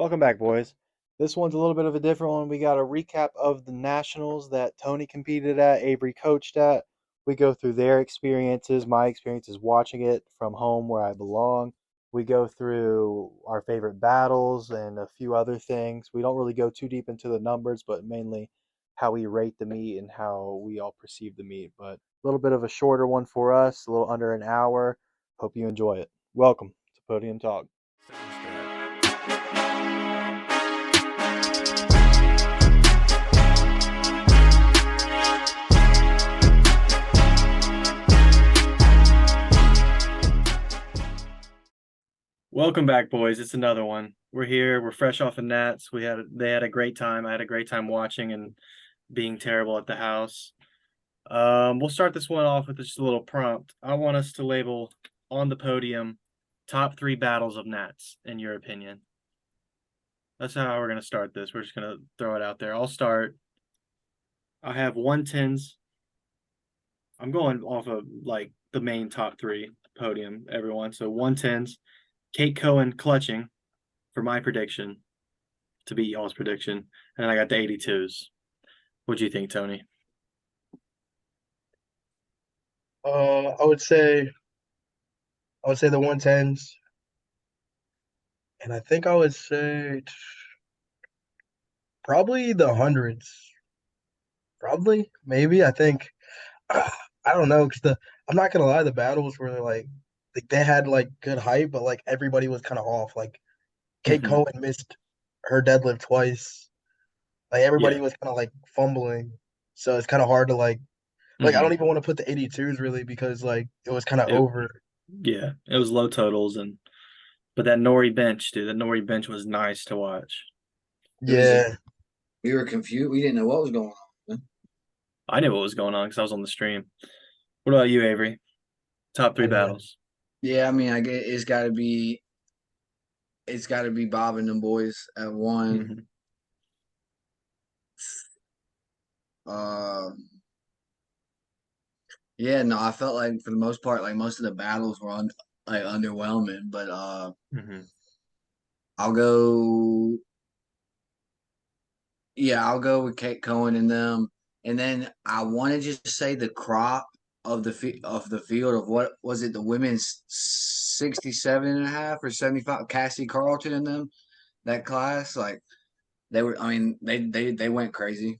Welcome back, boys. This one's a little bit of a different one. We got a recap of the nationals that Tony competed at, Avery coached at. We go through their experiences, my experiences watching it from home where I belong. We go through our favorite battles and a few other things. We don't really go too deep into the numbers, but mainly how we rate the meet and how we all perceive the meet. But a little bit of a shorter one for us, a little under an hour. Hope you enjoy it. Welcome to Podium Talk. Welcome back, boys. It's another one. We're here. We're fresh off of Nats. They had a great time. I had a great time watching and being terrible at the house. We'll start this one off with just a little prompt. I want us to label on the podium top 3 battles of Nats, in your opinion. That's how we're gonna start this. We're just gonna throw it out there. I'll start. I have 110s. I'm going off of like the main top 3 podium, everyone. So 110s. Kate Cohen clutching for my prediction to beat y'all's prediction. And I got the 82s. What do you think, Tony? I would say the 110s, and I think I would say probably the hundreds. Probably, maybe. I think I don't know because the I'm not gonna lie, the battles were like they had like good hype, but like everybody was kind of off. Like Kate Mm-hmm. Cohen missed her deadlift twice. Like everybody Yeah. was kind of like fumbling, so it's kind of hard to like I Mm-hmm. don't even want to put the 82s really because like it was kind of It, over. yeah. It was low totals but that Nori bench, dude, that Nori bench was nice to watch. It was just Yeah. we were confused. We didn't know what was going on. I knew what was going on because I was on the stream. What about you, Avery? Top 3 battles. Yeah, I mean, I get it's got to be Bob and them boys at one. Mm-hmm. Uh, yeah, no, I felt like for the most part, like most of the battles were like underwhelming. But Mm-hmm. I'll go. Yeah, I'll go with Kate Cohen and them. And then I want to just say the crop of the field of what was it, the women's 67 and a half or 75, Cassie Carlton and them, that class, like they were, I mean, they went crazy.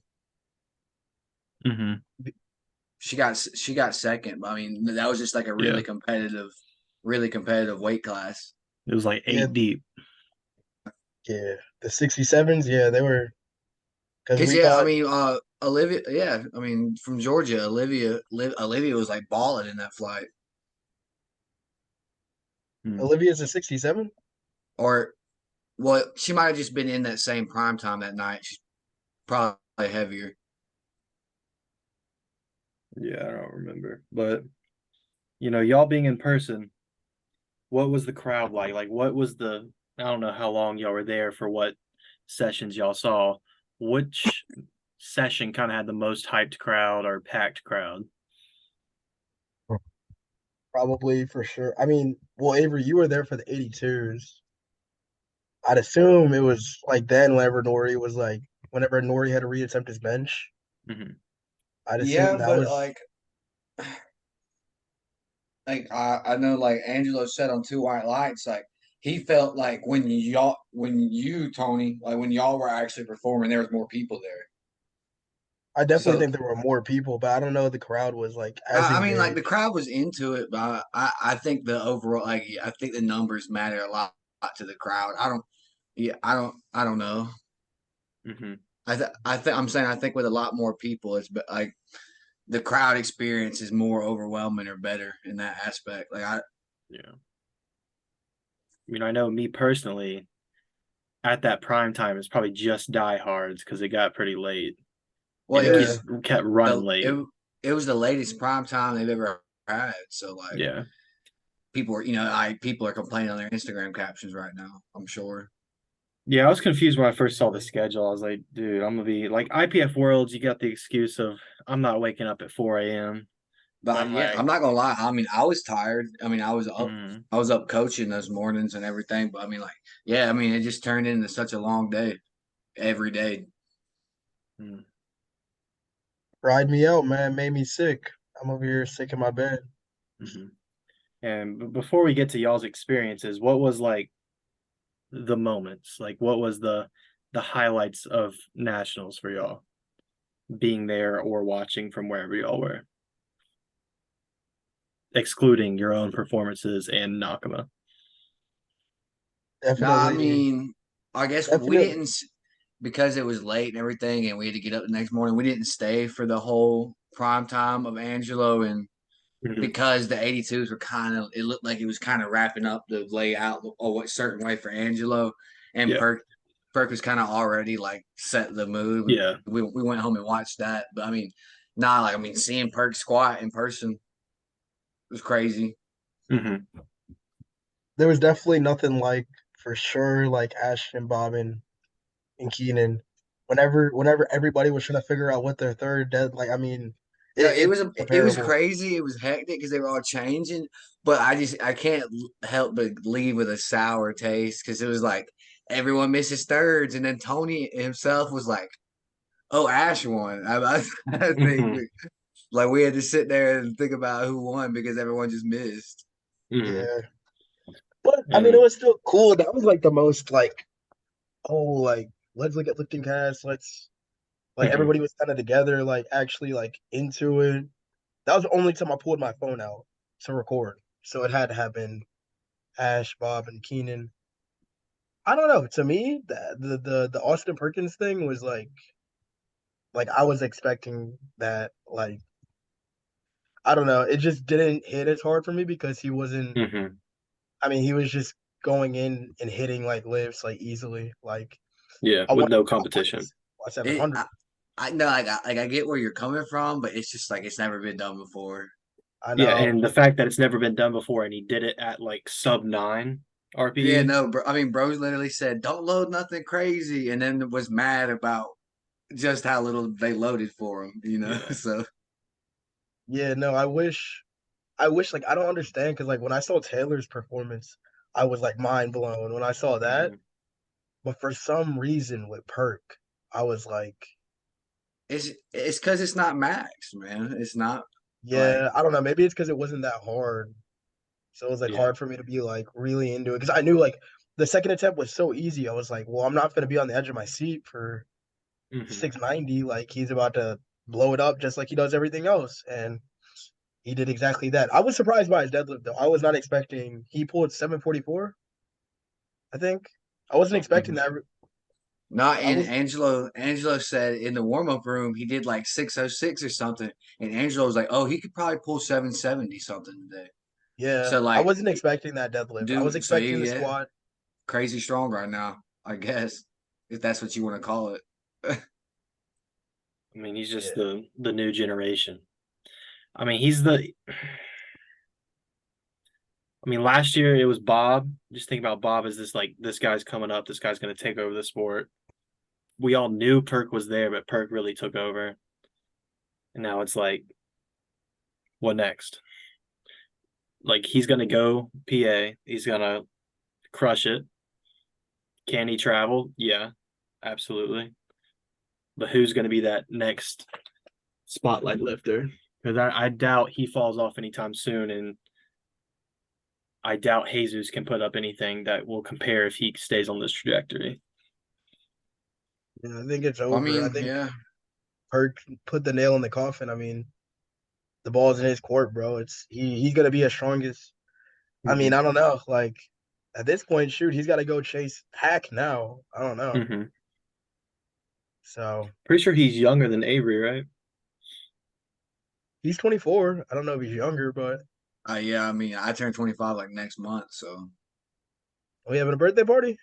Mm-hmm. She got second, but I mean that was just like a Yeah. really competitive weight class. It was like Yeah, 8 deep. yeah. The 67s, yeah, they were because Cause we yeah, I thought mean Olivia, yeah, I mean from Georgia, Olivia was like balling in that flight. Mm. Olivia's a 67. Or well, she might have just been in that same prime time that night. She's probably heavier. Yeah, I don't remember. But, y'all being in person, what was the crowd like? Like, what was I don't know how long y'all were there for what sessions y'all saw. Which session kind of had the most hyped crowd or packed crowd? Probably for sure. I mean, well, Avery, you were there for the 82s. I'd assume it was like then whenever Nori had to reattempt his bench. Mm-hmm. I'd Yeah, assume that but was like I know like Angelo said on Two White Lights, like he felt like when you Tony, like when y'all were actually performing, there was more people there. I definitely So think there were more people, but I don't know if the crowd was like as I mean, like the engaged. crowd was into it, but I think the overall, like I think the numbers matter a lot to the crowd. I don't know. Mm-hmm. I'm saying I think with a lot more people, like the crowd experience is more overwhelming or better in that aspect. Like Yeah. I know me personally, at that prime time, it's probably just diehards because it got pretty late well, and it it Yeah. kept was kept running the late. it was the latest prime time they've ever had. So like Yeah. people are complaining on their Instagram captions right now. I'm sure. Yeah, I was confused when I first saw the schedule. I was like, dude, I'm gonna be like IPF Worlds, you got the excuse of I'm not waking up at 4 a.m. But But yeah, I'm like, not gonna lie. I mean, I was tired. I mean, mm, I was up coaching those mornings and everything. But I mean, like, yeah, I mean, it just turned into such a long day every day. mm, Ride me out, man. Made me sick. I'm over here sick in my bed. mhm. And before we get to y'all's experiences, what was like the moments? Like, what was the highlights of nationals for y'all, being there or watching from wherever y'all were, excluding your own performances and Nakama? Nah, I Definitely, mean, I guess we definitely. didn't because it was late and everything, and we had to get up the next morning. We didn't stay for the whole prime time of Angelo, and Mhm. because the 82s were kind of, it looked like it was kind of wrapping up the layout or a certain way for Angelo, and Yeah, Perk was kind of already like set the mood. yeah, We went home and watched that, but I mean, nah, like I mean, seeing Perk squat in person was crazy. hmm, There was definitely nothing like for sure like Ash and Bob and Keenan. Whenever everybody was trying to figure out what their third dead, like I mean, No, it's it was comparable. crazy. It was hectic because they were all changing. But I can't help but leave with a sour taste because it was like everyone misses thirds, and then Tony himself was like, "Oh, Ash won." I think hmm, like we had to sit there and think about who won because everyone just missed. hmm. Yeah, but I mean, it And was still cool. That was like the most like like let's look at lifting cast. Let's like mhm. everybody was kind of together, like actually like into it. That was the only time I pulled my phone out to record. So it had to have been Ash, Bob, and Keenan. I don't know. To me, the Austin Perkins thing was like I was expecting that. Like I don't know. It just didn't hit as hard for me because he wasn't. Hmm. I mean, he was just going in and hitting like lifts like easily. Like Yeah, I with wanted no I competition. wanted It, 700. I know, like I get where you're coming from, but it's just like it's never been done before. I Yeah, know. and the fact that it's never been done before and he did it at like sub 9 Yeah, RPE. no, bro. I mean, bros literally said, "Don't load nothing crazy," and then was mad about just how little they loaded for him. You know, Yeah. so Yeah, no. I wish like I don't understand because like when I saw Taylor's performance, I was like mind blown when I saw that. Hmm. But for some reason with Perk, I was like, it's because it's not max, man. It's not like yeah, I don't know. Maybe it's because it wasn't that hard. So it was like Yeah. hard for me to be like really into it because I knew like the second attempt was so easy. I was like, well, I'm not gonna be on the edge of my seat for Hmm. 690. Like he's about to blow it up just like he does everything else, and he did exactly that. I was surprised by his deadlift though. I was not expecting. He pulled 744. I think I wasn't Something. expecting that. not. I And was Angelo said in the warm up room he did like 606 or something, and Angelo was like, "Oh, he could probably pull 770 something today." yeah, So I like, wasn't expecting that deadlift. I was dude, so expecting the yeah, squat. crazy strong right now, I guess, if that's what you want to call it. I mean, he's just Yeah, the new generation. I mean, he's the I mean, last year it was Bob. Just think about Bob as this like this guy's coming up, this guy's going to take over the sport. We all knew Perk was there, but Perk really took over. And now it's like, what next? Like he's going to go PA, he's going to crush it. Can he travel? Yeah, absolutely. But who's going to be that next spotlight lifter? Because I doubt he falls off anytime soon, and I doubt Jesus can put up anything that will compare if he stays on this trajectory. yeah, I think it's I over. I mean, think yeah. Perk put the nail in the coffin. I mean, the ball's in his court, bro. It's he's gonna be as strong as. I mean, Mm-hmm. I don't know. Like at this point, shoot, he's got to go chase Hack now. I don't know. Mm-hmm. So Pretty sure he's younger than Avery, right? he's 24. I don't know if he's younger, but Yeah, I mean, I turn 25 like next month, so are we having a birthday party?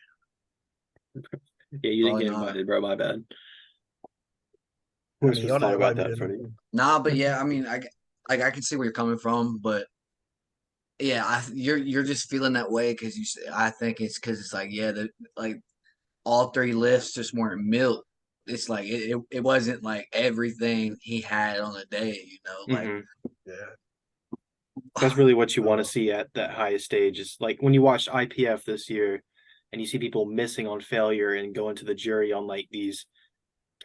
Yeah, you didn't probably get not. invited, bro. My bad. I We're mean, supposed y'all to talk not about invite me that to for nothing. you. Nah, but yeah, I mean, like I can see where you're coming from, but yeah, you're just feeling that way because I think it's because it's like yeah, the like all three lifts just weren't milk. It's like it wasn't like everything he had on the day, you know, like Mm-hmm. Yeah. That's really what you want to see at that highest stage. Is like when you watched IPF this year, and you see people missing on failure and going to the jury on like these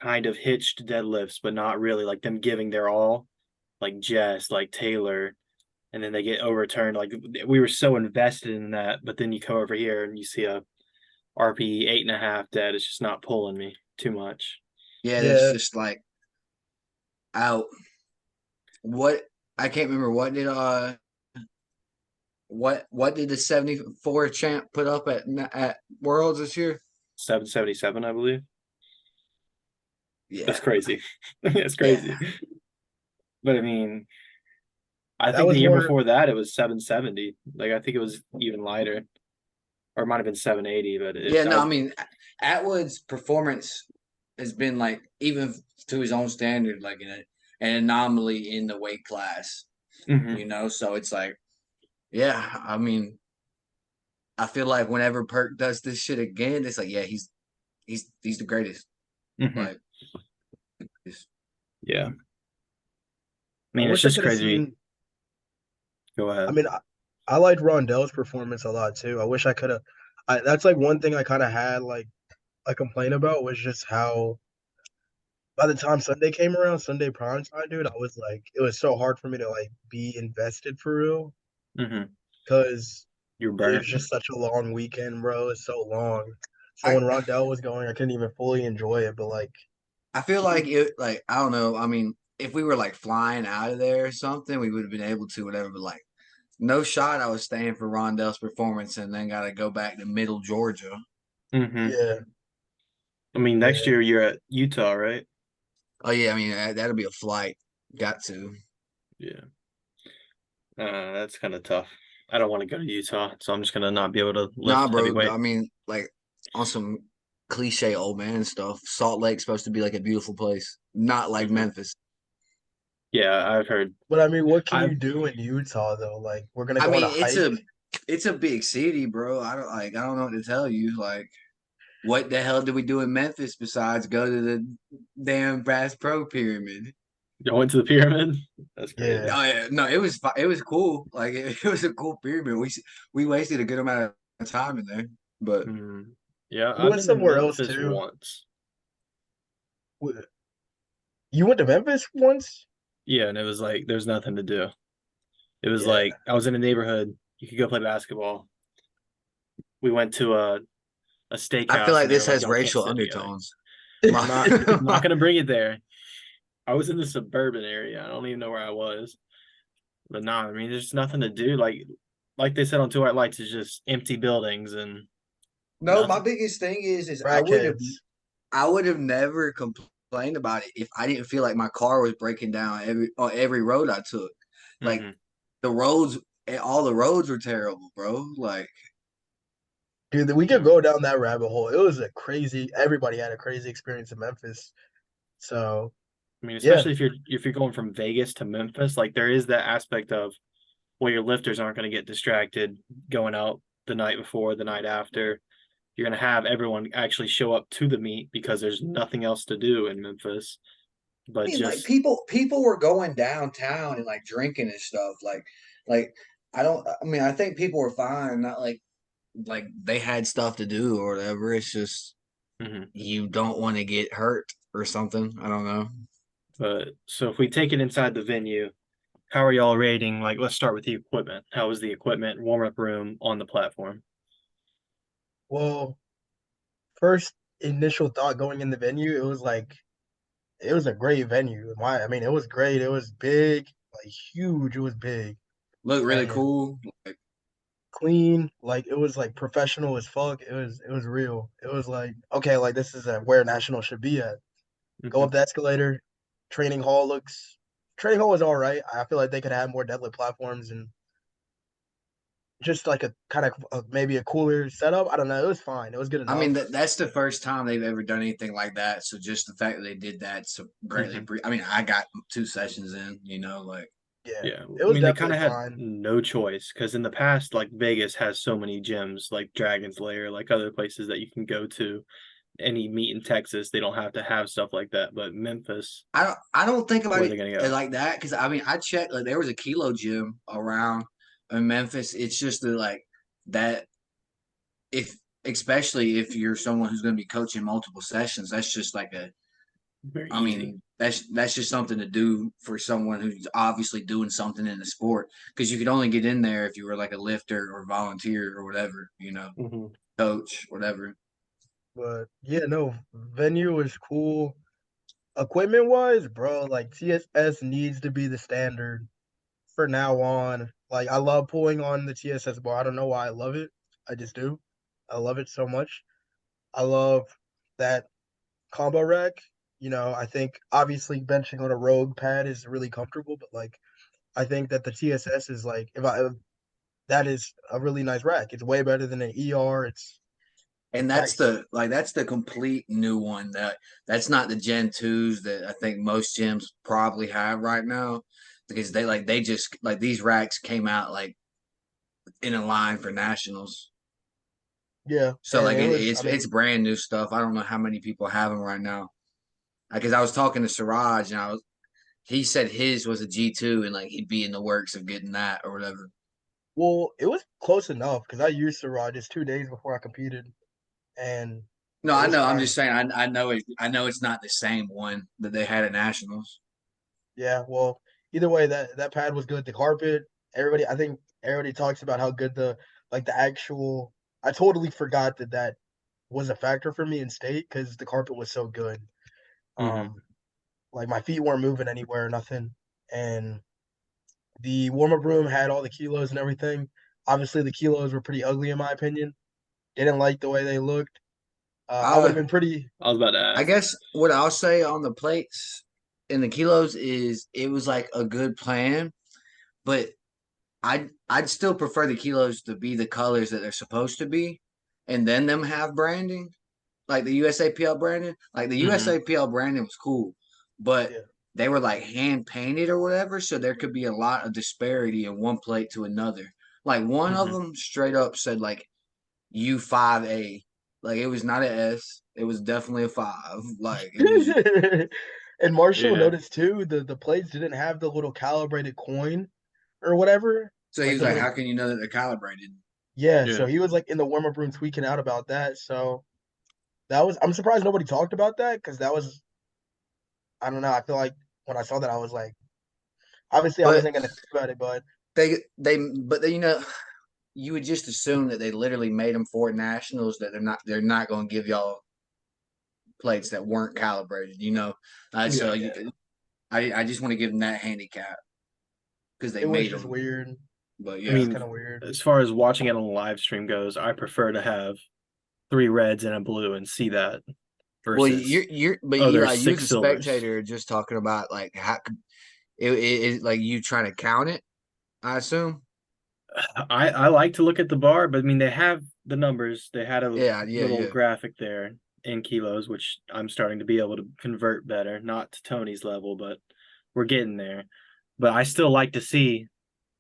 kind of hitched deadlifts, but not really like them giving their all, like Jess, like Taylor, and then they get overturned. Like we were so invested in that, but then you come over here and you see a RP 8.5 dead. It's just not pulling me too much. Yeah, that's Yeah, just like out. What I can't remember. What did the 74 champ put up at Worlds this year? 777, I believe. That's Yeah, crazy. That's yeah. crazy. But I mean, I that think the was year more. before that it was 770. Like I think it was even lighter, or it might have been 780. But Yeah, that no, I was. mean Atwood's performance has been like even to his own standard, like an anomaly in the weight class, Mhm, So it's like, yeah, I mean, I feel like whenever Perk does this shit again, it's like, yeah, he's the greatest. mhm. Like, it's, Yeah. I I mean, it's wish I just could have crazy. seen. Go I ahead. mean, I liked Rondell's performance a lot too. I wish I could have. That's like one thing I kind of had like a complaint about was just how by the time Sunday came around, Sunday prime time, dude, I was like, it was so hard for me to like be invested for real Mhm. because You're it was burnt. just such a long weekend, bro. It's so long. So I when Rondell was going, I couldn't even fully enjoy it. But like, I feel like I don't know. I mean, if we were like flying out of there or something, we would have been able to, whatever. But like, no shot. I was staying for Rondell's performance, and then got to go back to Middle Georgia. Mhm. yeah, I mean, next yeah. year you're at Utah, right? Oh yeah, I mean that'll be a flight. Got to. Yeah. That's kind of tough. I don't want to go to Utah, so I'm just gonna not be able to Nah, lift bro. I heavyweight. mean, like on some cliche old man stuff. Salt Lake's supposed to be like a beautiful place, not like Mhm. Memphis. Yeah, I've heard. But I mean, what can I you do in Utah though? Like, we're gonna I go on a mean, hike. it's a big city, bro. I don't know what to tell you. Like, what the hell did we do in Memphis besides go to the damn Brass Pro Pyramid? went to the pyramid. That's Yeah. crazy. Oh yeah, no, it was cool. Like it was a cool pyramid. We wasted a good amount of time in there, but Mhm. Yeah, We I've went been to somewhere else Memphis too. once. You went to Memphis once? Yeah, and it was like there's nothing to do. It was Yeah. like I was in a neighborhood. You could go play basketball. We went to a I feel steakhouse, like and they this were like, has "Y'all can't racial sit together." undertones. I'm not gonna bring it there. I was in the suburban area. I don't even know where I was. But nah, I mean, there's nothing to do. Like they said on Two White Lights, it's just empty buildings and No, my nothing. biggest thing is Crackheads. I would have never complained about it if I didn't feel like my car was breaking down on every road I took. Like Hmm. the roads, all the roads were terrible, bro. Like Dude, we could Yeah. go down that rabbit hole. It was a crazy, everybody had a crazy experience in Memphis. So, I mean, yeah. especially if you're going from Vegas to Memphis, like there is that aspect of well, your lifters aren't going to get distracted going out the night before, the night after. You're going to have everyone actually show up to the meet because there's nothing else to do in Memphis I but mean, like just. people were going downtown and like drinking and stuff. Like I don't. I mean, I think people were fine. Not like they had stuff to do or whatever. It's just Mhm. you don't want to get hurt or something. I don't know. But so if we take it inside the venue, how are y'all rating? Like, let's start with the equipment. How was the equipment, warm up room on the platform? Well, first initial thought going in the venue, it was like it was a great venue. I mean, it was great. It was big, like huge. It was big Look really and cool. Like clean. Like it was like professional as fuck. It was real. It was like okay, like this is where national should be at. Go Hmm. up the escalator. Training hall looks. Training hall was all right. I feel like they could have more deadlift platforms and just like a kind of maybe a cooler setup. I don't know. It was fine. It was good I mean, enough. that's the first time they've ever done anything like that. So just the fact that they did that so greatly. Hmm. I mean, I got 2 sessions in. Like Yeah, Yeah, it I was mean they kind definitely of had fine. no choice because in the past, like Vegas has so many gyms, like Dragon's Lair, like other places that you can go to. any meet in Texas, they don't have to have stuff like that. But Memphis, I don't think about where are it they gonna go? like that because I mean I checked like there was a kilo gym around in Memphis. It's just that like that if especially if you're someone who's going to be coaching multiple sessions, that's just like a Very I easy. mean that's just something to do for someone who's obviously doing something in the sport because you could only get in there if you were like a lifter or volunteer or whatever, Hmm. coach, whatever. But yeah, no, venue is cool. Equipment wise, bro, like TSS needs to be the standard for now on. Like I love pulling on the TSS bar. I don't know why I love it. I just do. I love it so much. I love that combo rack. I think obviously benching on a Rogue pad is really comfortable, but like I think that the TSS is like if that is a really nice rack. It's way better than an ER. And I that's the complete new one that's not the Gen 2s that I think most gyms probably have right now because they just like these racks came out like in a line for nationals. yeah, So and like it was. I it's mean, brand new stuff. I don't know how many people have them right now. Because I was talking to Siraj and he said his was a G2 and like he'd be in the works of getting that or whatever. well, it was close enough because I used Siraj just 2 days before I competed, and No, it I was know. I'm fine. just saying. I know it's not the same one that they had at nationals. Yeah, well, either way, that pad was good. The carpet, everybody, I think everybody talks about how good the actual. I totally forgot that was a factor for me in state because the carpet was so good. Hmm. Um, like my feet weren't moving anywhere, nothing, and the warm up room had all the kilos and everything. Obviously, the kilos were pretty ugly in my opinion. Didn't like the way they looked. I would have I been pretty. I was about to I ask. guess what I'll say on the plates and the kilos is it was like a good plan, but I'd still prefer the kilos to be the colors that they're supposed to be, and then them have branding like the USAPL branding. Like the Hmm. USAPL branding was cool, but Yeah. they were like hand painted or whatever, so there could be a lot of disparity in one plate to another. Like one of Hmm. them straight up said like U5A, like it was not an S, it was definitely a five. Like it was, And Marshall Yeah. noticed too the plates didn't have the little calibrated coin or whatever, so he like was the like, little how can you know that they're calibrated? yeah. Yeah. So he was like in the warm up room tweaking out about that. So that was I'm surprised nobody talked about that because that was I don't know. I feel like when I saw that I was like obviously I But wasn't gonna think about it, but but they, you would just assume that they literally made them for nationals that they're not going to give y'all plates that weren't calibrated. So Yeah. I just want to give them that handicap because they it was made just them. weird. But I It was yeah, mean, kind of weird. as far as watching it on the live stream goes, I prefer to have three reds and a blue and see that well, versus but oh, there's you as six a silvers. spectator are just talking about like how it like you trying to count it. I assume. I like to look at the bar, but I mean they have the numbers. They had a little Yeah. graphic there in kilos, which I'm starting to be able to convert better. Not to Tony's level, but we're getting there. But I still like to see,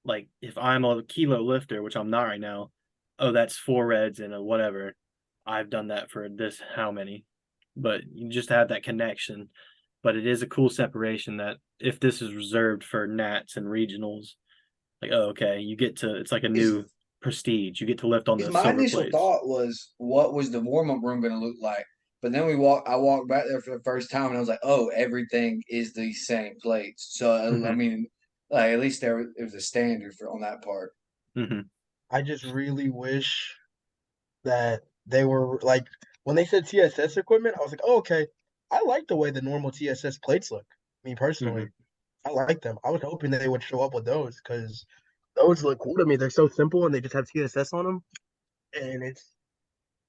like, if I'm a kilo lifter, which I'm not right now, oh, that's four reds and a whatever. I've done that for this how many? But you just have that connection. But it is a cool separation that if this is reserved for Nats and regionals, like, oh, okay, you get to, it's like a Is new prestige. You get to lift on Because the my silver initial plates. thought was, what was the warm up room going to look like? But then I walked back there for the first time, and I was like, oh, everything is the same plates. So I Hmm. mean, like at least it was a standard for on that part. Hmm. I just really wish that they were like when they said TSS equipment, I was like, oh, okay. I like the way the normal TSS plates look. Me Hmm. personally, I like them. I was hoping they would show up with those because those look cool to me. They're so simple and they just have TSS on them, and it's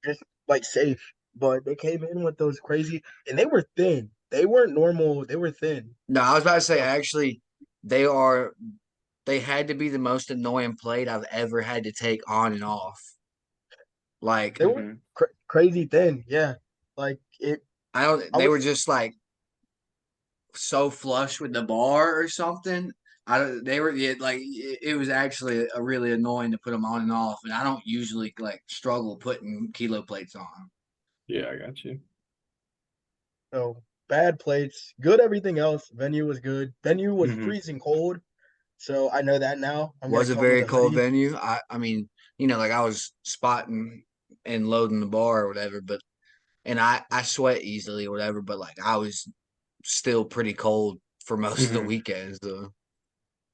just like safe. But they came in with those crazy, and they were thin. They weren't normal. They were thin. No, I was about to say, So actually, they had to be the most annoying plate I've ever had to take on and off. Like, they were Hmm. crazy thin. Yeah, like it. I they was were just like so flush with the bar or something. I don't. They were like it was actually a really annoying to put them on and off, and I don't usually like struggle putting kilo plates on. Yeah, I got you. So bad plates, good everything else. Venue was good. Venue was Hmm. freezing cold. So I know that now. I'm gonna Was a come with very a cold hoodie. venue. I mean, like I was spotting and loading the bar or whatever, but and I sweat easily or whatever, but like I was still pretty cold for most of the Hmm. weekends though.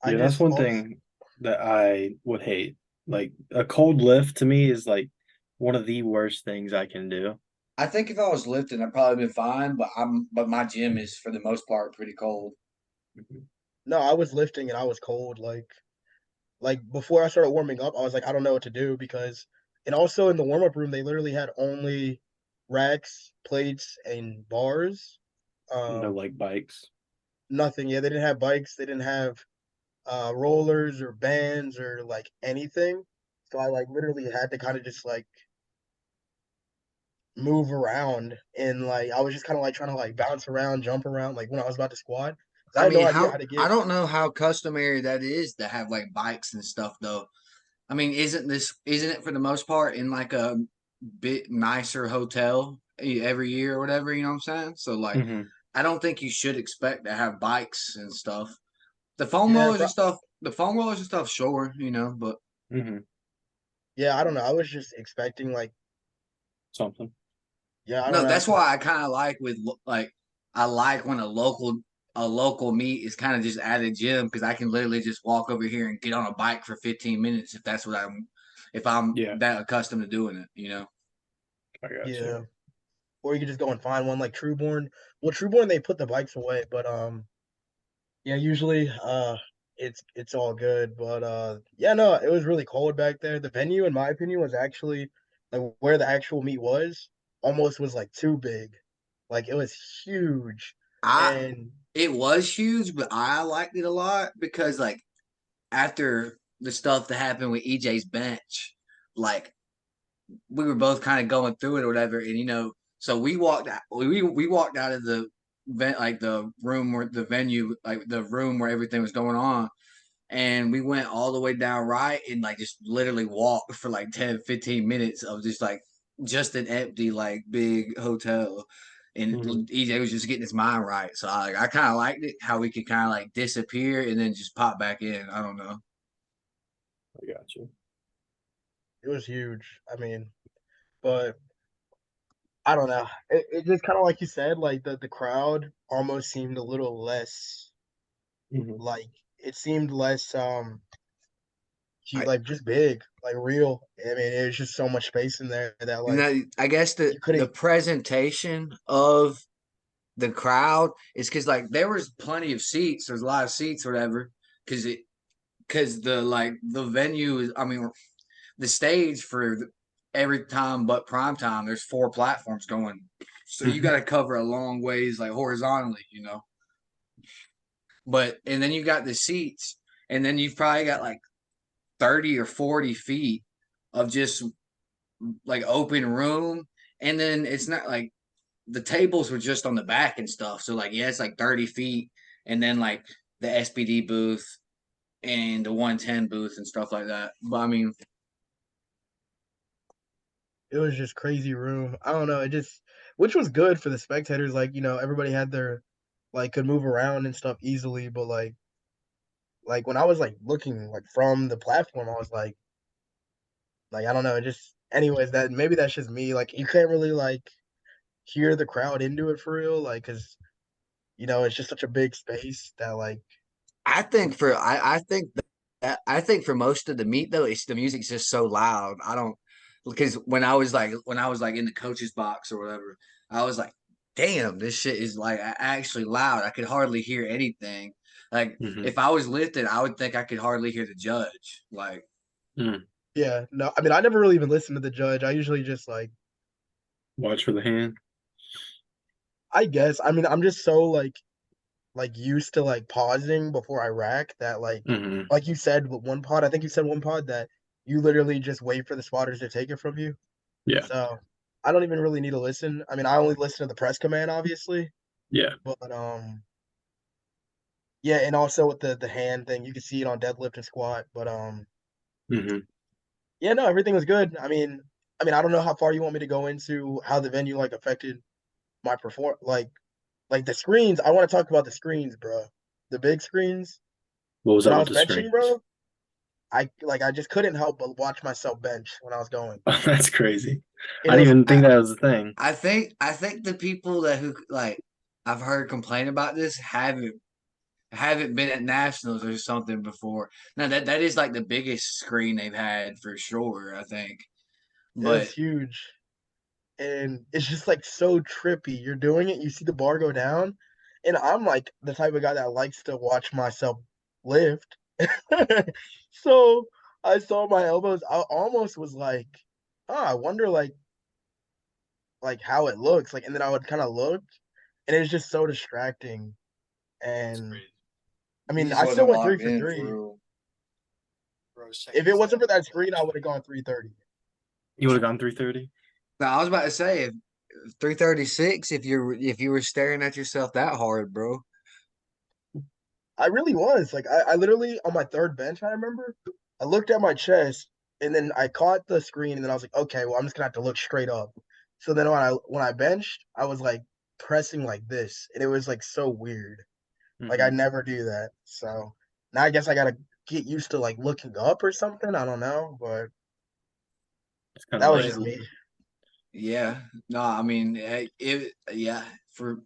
I Yeah, that's just one also thing that I would hate. Like a cold lift to me is like one of the worst things I can do. I think if I was lifting, I'd probably been fine, but my gym is for the most part pretty cold. Mhm. no, I was lifting and I was cold. Like before I started warming up, I was like, I don't know what to do because and also in the warm up room they literally had only racks, plates, and bars. No Um, like bikes. Nothing. Yeah, they didn't have bikes, they didn't have rollers or bands or like anything. So I like literally had to kind of just like move around and like I was just kind of like trying to like bounce around, jump around like when I was about to squat. 'Cause I I had no mean, idea how how to I get. don't know how customary that is to have like bikes and stuff though. I mean, isn't it for the most part in like a bit nicer hotel every year or whatever, you know what I'm saying? So like Hmm. I don't think you should expect to have bikes and stuff. The foam Yeah, rollers and stuff, sure, but Hmm. yeah, I don't know. I was just expecting like Something. yeah, I don't no, know. that's why I kind of like like I like when a local meet is kind of just at a gym because I can literally just walk over here and get on a bike for 15 minutes if that's what if I'm Yeah, that accustomed to doing it. I got you. Yeah, or you could just go and find one like Trueborn. Well, Trueborn they put the bikes away, but yeah, usually it's all good, but yeah, no, it was really cold back there. The venue in my opinion was actually like where the actual meet was almost was like too big. Like it was huge. I And It was huge, but I liked it a lot because like after the stuff that happened with EJ's bench, like we were both kind of going through it or whatever, and so we walked out of the like the room where the venue, like the room where everything was going on, and we went all the way down right and like just literally walked for like 10-15 minutes of just an empty like big hotel. And Hmm. EJ was just getting his mind right, so I kind of liked it how we could kind of like disappear and then just pop back in. I don't know. I got you. it was huge. I mean, but I don't know. It just kind of like you said, like the crowd almost seemed a little less Hmm. like it seemed less I like just big, like real. I mean, there's just so much space in there that and like that, I guess you the couldn't. presentation of the crowd is because like there was plenty of seats. There's a lot of seats or whatever because the venue is. I mean, the stage for every time but prime time. There's 4 platforms going, so you got Hmm. to cover a long ways like horizontally. But and then you got the seats, and then you've probably got like 30 or 40 feet of just like open room, and then it's not like the tables were just on the back and stuff. So like yeah, it's like 30 feet, and then like the SPD booth and the 110 booth and stuff like that. But I mean, It was just crazy room. I don't know. It just which was good for the spectators. Like everybody had their like could move around and stuff easily. But like when I was like looking like from the platform, I was like I don't know. It just anyways that maybe that's just me. Like you can't really like hear the crowd into it for real. Like because it's just such a big space that like I think for most of the meet though, it's the music's just so loud. I don't because when I was like in the coach's box or whatever, I was like, damn, this shit is like actually loud. I could hardly hear anything. Like Hmm. if I was lifted, I would think I could hardly hear the judge. Like Mm. yeah no. I mean I never really even listened to the judge. I usually just Watch for the hand. I guess I mean I'm just so like used to like pausing before I rack that Hmm. like you said with one pod, I think you said one pod that you literally just wait for the spotters to take it from you. Yeah, So I don't even really need to listen. I mean, I only listen to the press command, obviously, yeah. but yeah, and also with the hand thing, you can see it on deadlift and squat. But Hmm. yeah, no, everything was good. I mean, I don't know how far you want me to go into how the venue like affected my perform like Like the screens, I want to talk about the screens, bro. The big screens. What was When up I with was the benching, screens? bro, I just couldn't help but watch myself bench when I was going. That's crazy. And I it didn't was even think that was a thing. I think the people that who like I've heard complain about this haven't been at nationals or something before. Now that is like the biggest screen they've had for sure, I think. it was But huge. And it's just like so trippy. You're doing it, you see the bar go down, and I'm like the type of guy that likes to watch myself lift. So I saw my elbows. I almost was like, oh, I wonder like how it looks. Like, and then I would kind of look, and it was just so distracting. That's And crazy. I he mean, just I still wasn't went three locked for in for three. real. Bro's checking If it his wasn't for that elbows, screen, I would actually. have gone 330. You would have gone 330? Now I was about to say if 336 if you were staring at yourself that hard, bro. I really was. Like I literally on my third bench, I remember, I looked at my chest and then I caught the screen and then I was like, okay, well I'm just gonna have to look straight up. So then when I benched, I was like pressing like this and it was like so weird. Like I Mm-hmm. never do that. So now I guess I gotta get used to like looking up or something. I don't know, but It's kind of that was like But just me. yeah, no, I mean yeah, for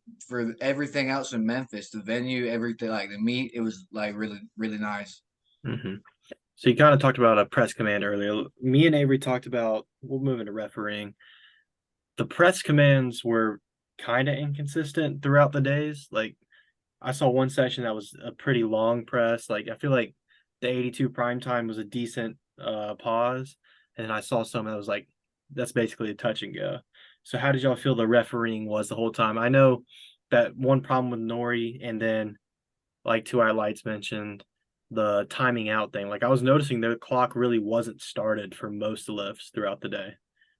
everything else in Memphis, the venue, everything like the meet, it was like really nice. hmm. So you kind of talked about a press command earlier. Me and Avery talked about, we'll move into refereeing. The press commands were kind of inconsistent throughout the days. Like I saw one session that was a pretty long press. Like I feel like the 82 prime time was a decent pause. And then I saw some that was like that's basically a touch and go. So how did y'all feel the refereeing was the whole time? I know that one problem with Nori and then like two our lights mentioned the timing out thing. Like I was noticing the clock really wasn't started for most lifts throughout the day.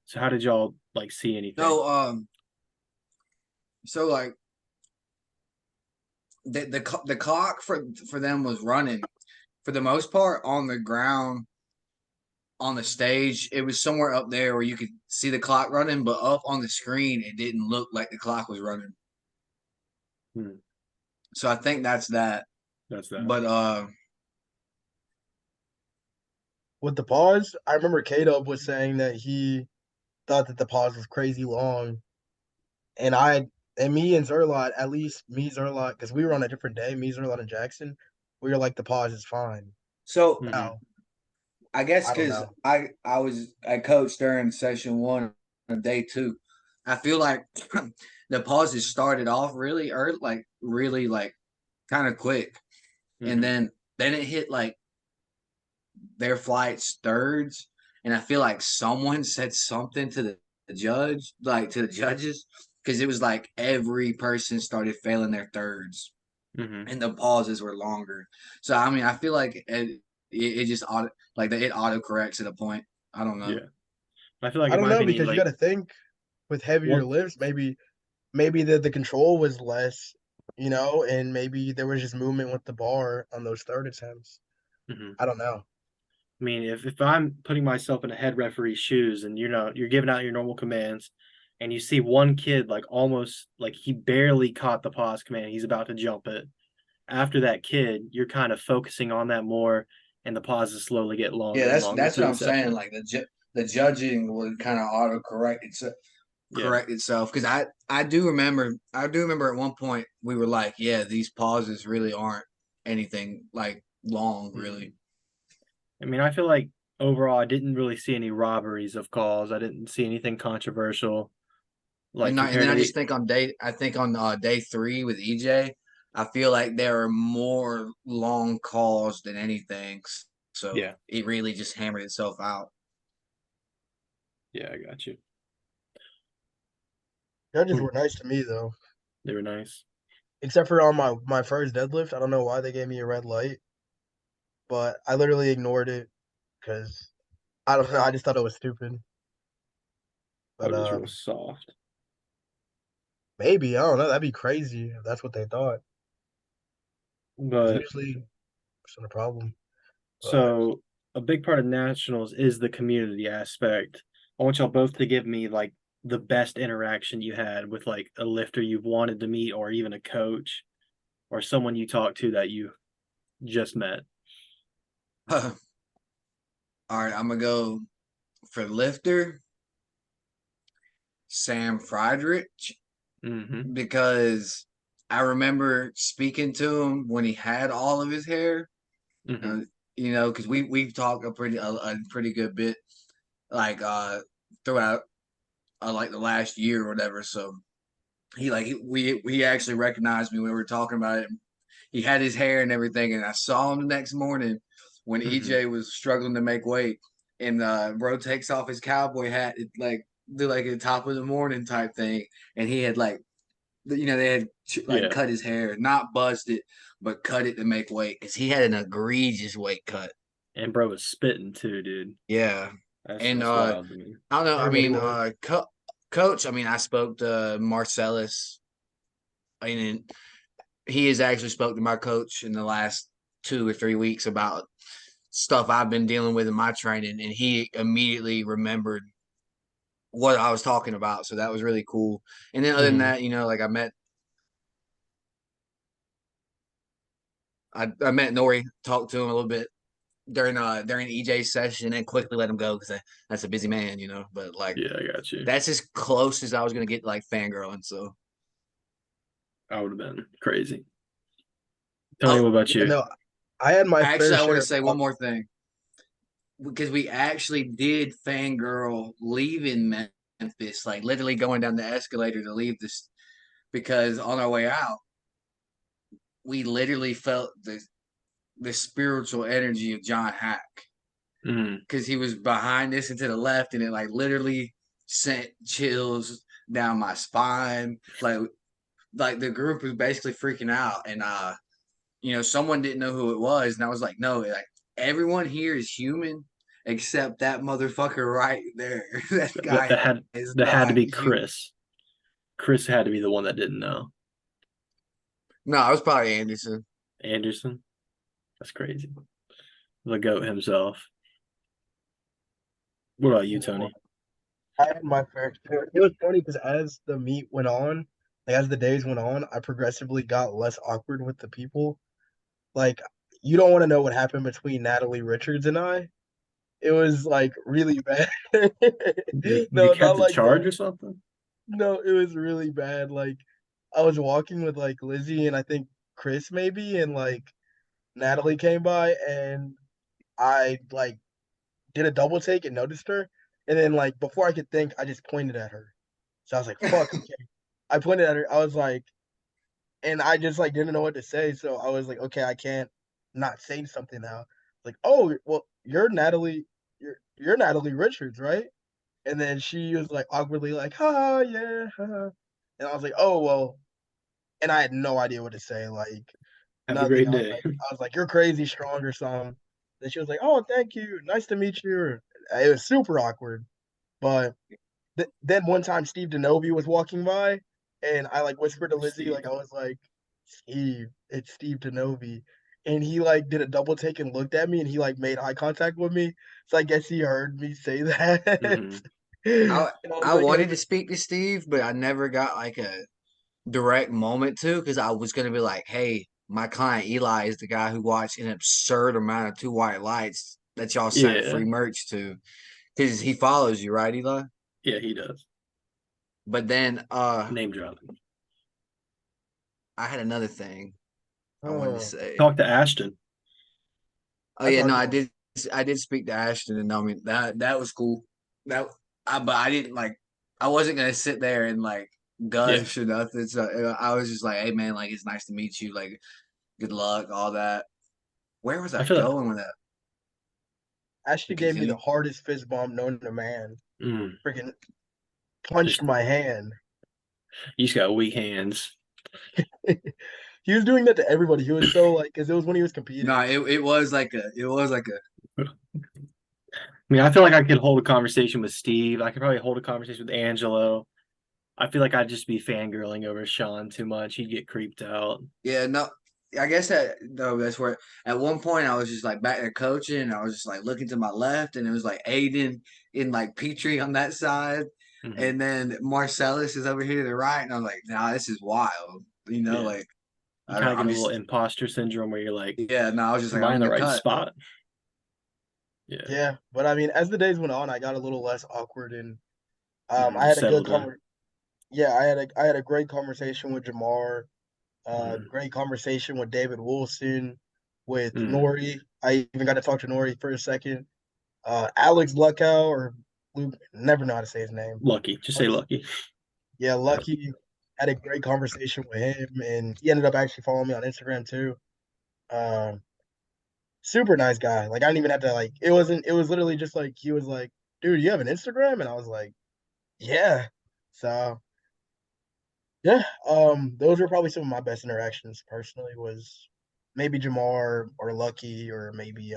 So how did y'all like see anything? No, so like the clock for them was running for the most part on the ground on the stage. It was somewhere up there where you could see the clock running, but up on the screen it didn't look like the clock was running. Hmm, So I think that's that. that's that. But With the pause, I remember K-Dub was saying that he thought that the pause was crazy long. And I and me and Zerlot, at least me Zerlot, because we were on a different day, me Zerlot and Jackson, we were like the pause is fine. so Hmm. Now I guess I don't because know. I coached during session one of day two. I feel like the pauses started off really early, like really like kind of quick, and Hmm. then it hit like their flight's thirds, and I feel like someone said something to the judge, like to the judges, because it was like every person started failing their thirds, Hmm. and the pauses were longer. So I mean, I feel like it just auto like it auto corrects at a point. I don't know. Yeah. I feel like I in don't my know opinion, because you like got to think with heavier one. lifts, maybe the control was less, and maybe there was just movement with the bar on those third attempts. Mhm. I don't know. I mean, if I'm putting myself in a head referee's shoes and you're giving out your normal commands and you see one kid like almost like he barely caught the pause command, he's about to jump it. After that kid, you're kind of focusing on that more and the pauses slowly get Yeah, longer and longer that's what through the I'm saying. session. Like the judging would kind of auto Yeah. correct itself because I do remember at one point we were like, yeah, these pauses really aren't anything like long, Mhm. really. I mean, I feel like overall I didn't really see any robberies of calls. I didn't see anything controversial like And compared then to the I think on day three with EJ, I feel like there are more long calls than anything. So yeah. it really just hammered itself out. Yeah, I got you. Judges Hmm. were nice to me though, They were nice. except for on my first deadlift. I don't know why they gave me a red light, but I literally ignored it because I don't know. I just thought it was stupid. Oh, But just real soft. maybe I don't know. That'd be crazy if that's what they thought. Because But usually it's not a problem. But so a big part of nationals is the community aspect. I want y'all both to give me like the best interaction you had with like a lifter you've wanted to meet, or even a coach, or someone you talked to that you just met? All right, I'm gonna go for lifter Sam Friedrich Mm-hmm. because I remember speaking to him when he had all of his hair. Mm-hmm. Uh, because we've talked a pretty good bit like throughout like the last year or whatever. So we actually recognized me when we were talking about it. He had his hair and everything, and I saw him the next morning when Mm-hmm. EJ was struggling to make weight, and bro takes off his cowboy hat, like do like a top of the morning type thing, and he had like they had like Yeah. cut his hair, not buzzed it, but cut it to make weight because he had an egregious weight cut. And bro was spitting too, dude. Yeah, That's and that's wild to me. I don't know. I Everybody mean, was. coach. I mean, I spoke to Marcellus. I mean, he has actually spoke to my coach in the last 2 or 3 weeks about stuff I've been dealing with in my training, and he immediately remembered what I was talking about. So that was really cool. And then other than Mm-hmm. that, like I met Nori, talked to him a little bit during EJ's session, and quickly let him go because that's a busy man, But like Yeah, I got you. that's as close as I was gonna get like fangirling. So I would have been crazy. Tony, oh, what about Yeah, you? no, I had my actually, fair I want share to of say one talk. more thing because we actually did fangirl leaving Memphis, like literally going down the escalator to leave this because on our way out, we literally felt the spiritual energy of John Hack Mm. because he was behind us and to the left, and it like literally sent chills down my spine. Like the group was basically freaking out, and someone didn't know who it was, and I was like, no, like everyone here is human except that motherfucker right there. That That guy that had is that had to not be human. Chris. Chris had to be the one that didn't know. No, I was probably Anderson. Anderson. That's crazy. The goat himself. What about you, No, Tony? I had my fair share. It was funny because as the meet went on, like as the days went on, I progressively got less awkward with the people. Like, you don't want to know what happened between Natalie Richards and I. It was like really bad. You No, kept not the like charge that. or something? No, it was really bad. Like, I was walking with like Lizzie and I think Chris maybe, and like Natalie came by and I like did a double take and noticed her. And then like before I could think, I just pointed at her. So I was like, fuck, okay. I pointed at her. I was like, and I just like didn't know what to say. So I was like, okay, I can't not say something now. Like, oh, well, you're Natalie Richards, right? And then she was like awkwardly like, ha, yeah, ha. And I was like, oh well, and I had no idea what to say, like Have a nothing. great day. I was like, you're crazy strong or something. Then she was like, oh, thank you, nice to meet you. It was super awkward, but then one time Steve Denovi was walking by, and I like whispered to Lizzie, Steve. like I was like, Steve, it's Steve Denovi. And he like did a double take and looked at me and he like made eye contact with me. So I guess he heard me say that. Hmm. And I I was I like, hey, wanted to speak to Steve, but I never got like a direct moment to because I was gonna be like, hey, my client Eli is the guy who watched an absurd amount of Two White Lights that y'all sent Yeah. free merch to because he follows you, right, Eli? Yeah, he does. But then Name dropping. I had another thing I wanted to oh, say. Talk to Ashton. Oh I yeah, no, talked to I him. did. I did speak to Ashton, and I mean that was cool. But I didn't like. I wasn't gonna sit there and like Yeah. gush or nothing. So I was just like, "Hey man, like it's nice to meet you. Like good luck, all that." Where was I I feel like going with that? Ashley To gave me continue. the hardest fist bump known to man. mm, Freaking punched just my hand. you just got weak hands. He was doing that to everybody. He was so like, because it was when he was No, competing. it was like a I mean, I feel like I could hold a conversation with Steve. I could probably hold a conversation with Angelo. I feel like I'd just be fangirling over Sean too much. He'd get creeped out. yeah. No, I guess that no, that's where at one point I was just like back there coaching, and I was just like looking to my left, and it was like Aiden in like Petrie on that side. Mhm. And then Marcellus is over here to the right, and I'm like, nah, this is wild. Yeah. Like You kind of get I'm a little just imposter syndrome where you're like, yeah, no, I was just like, am I I'm in in the the right cut. spot? Yeah. Yeah, but I mean, as the days went on, I got a little less awkward, and I You had a good settled in. Yeah, I had a great conversation with Jamar. Mhm. Great conversation with David Wilson, with Mm. Nori. I even got to talk to Nori for a second. Alex Luckow or Luke, never know how to say his name. Lucky. Just say lucky. Yeah, Lucky had a great conversation with him, and he ended up actually following me on Instagram too. Um, Super nice guy. Like I didn't even have to like. It wasn't. It was literally just like he was like, "Dude, you have an Instagram?" And I was like, "Yeah." So yeah, those were probably some of my best interactions personally. Was maybe Jamar or Lucky or maybe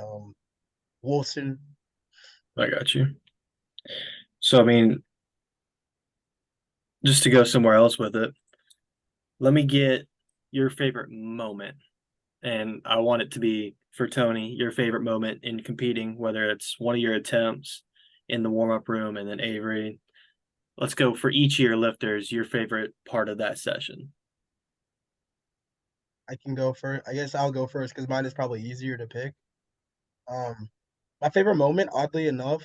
Wilson. I got you. So, I mean, just to go somewhere else with it, let me get your favorite moment. And I want it to be for Tony, your favorite moment in competing, whether it's one of your attempts in the warm up room and then Avery. Let's go for each of your lifters, your favorite part of that session. I can go first. I guess I'll go first because mine is probably easier to pick. Um, my favorite moment, oddly enough,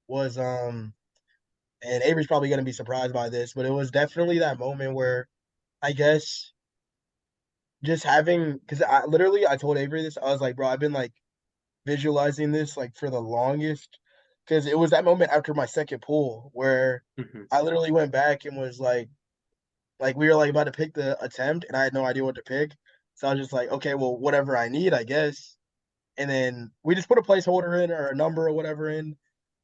was and Avery's probably gonna be surprised by this, but it was definitely that moment where I guess just having because I told Avery this. I was like, bro, I've been like visualizing this like for the longest because it was that moment after my second pull where Mhm. I literally went back and was like we were like about to pick the attempt and I had no idea what to pick. So I was just like, okay, well, whatever I need, I guess. And then we just put a placeholder in or a number or whatever in,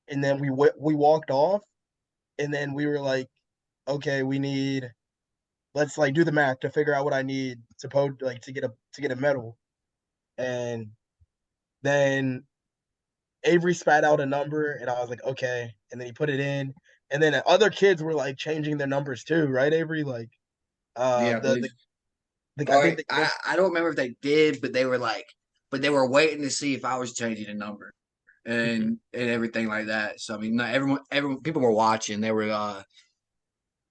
and then we walked off, and then we were like, okay, we need let's like do the math to figure out what I need to like to get a medal. And then Avery spat out a number, and I was like, okay. And then he put it in, and then other kids were like changing their numbers too, right, Avery? Like, Yeah, I believe. I Or think the kid, I don't remember if they did, but they were like, but they were waiting to see if I was changing the number Mhm. and everything like that. So I mean, not everyone, people were watching. They were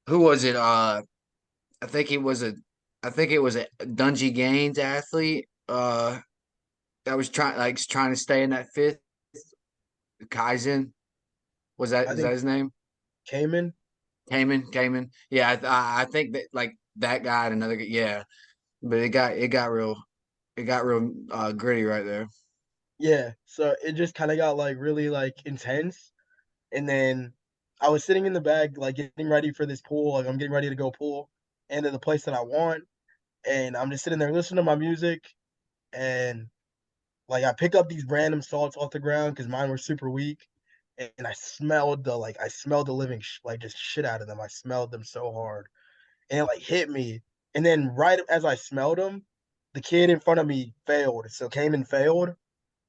who was it? I think it was a, I think it was a Dungy Gaines athlete. That was trying to stay in that fifth. Kaizen I is that think his name? Cayman, Kamen. Yeah, I think that like that guy and another guy. Yeah, but it got real gritty right there. yeah. So it just kind of got like really like intense, and then I was sitting in the bag like getting ready for this pool, like I'm getting ready to go pool, and to the place that I want, and I'm just sitting there listening to my music, and like I pick up these random salts off the ground because mine were super weak, and I smelled the living like just shit out of them. I smelled them so hard, and it like hit me. And then right as I smelled them, the kid in front of me failed, so came and failed,